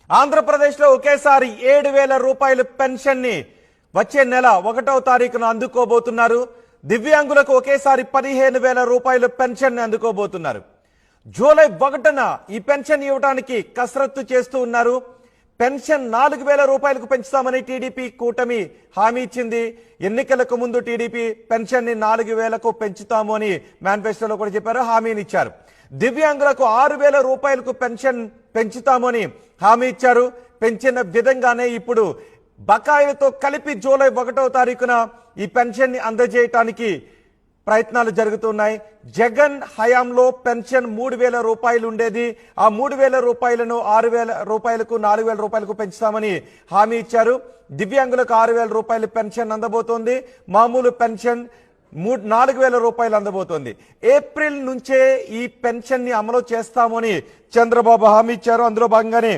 ఆంధ్రప్రదేశ్లో ఒకేసారి 7,000 రూపాయల పెన్షన్ ని వచ్చే నెల 1వ తారీఖున అందుకోబోతున్నారు. దివ్యాంగులకు ఒకేసారి 15,000 రూపాయల పెన్షన్ ని అందుకోబోతున్నారు. జూలై 1న ఈ పెన్షన్ ఇవ్వడానికి కసరత్తు చేస్తూ ఉన్నారు. పెన్షన్ 4,000 రూపాయలకు పెంచుతామని టీడీపీ కూటమి హామీ ఇచ్చింది. ఎన్నికలకు ముందు టీడీపీ పెన్షన్ ని 4,000కు పెంచుతాము అని మేనిఫెస్టోలో కూడా చెప్పారు, హామీని ఇచ్చారు. దివ్యాంగులకు 6,000 రూపాయలకు పెన్షన్ పెంచుతామని హామీ ఇచ్చారు. పెంచిన విధంగానే ఇప్పుడు బకాయిలతో కలిపి జూలై 1వ తారీఖున ఈ పెన్షన్ ని అందజేయటానికి ప్రయత్నాలు జరుగుతున్నాయి. జగన్ హయాంలో పెన్షన్ 3,000 రూపాయలు ఉండేది. ఆ 3,000 రూపాయలను 6,000 రూపాయలకు 4,000 రూపాయలకు పెంచుతామని హామీ ఇచ్చారు. దివ్యాంగులకు 6,000 రూపాయల పెన్షన్ అందబోతోంది. మామూలు పెన్షన్ 4,000 రూపాయలు అందబోతోంది. ఏప్రిల్ నుంచే ఈ పెన్షన్ ని అమలు చేస్తామని చంద్రబాబు హామీ ఇచ్చారు. అందులో భాగంగానే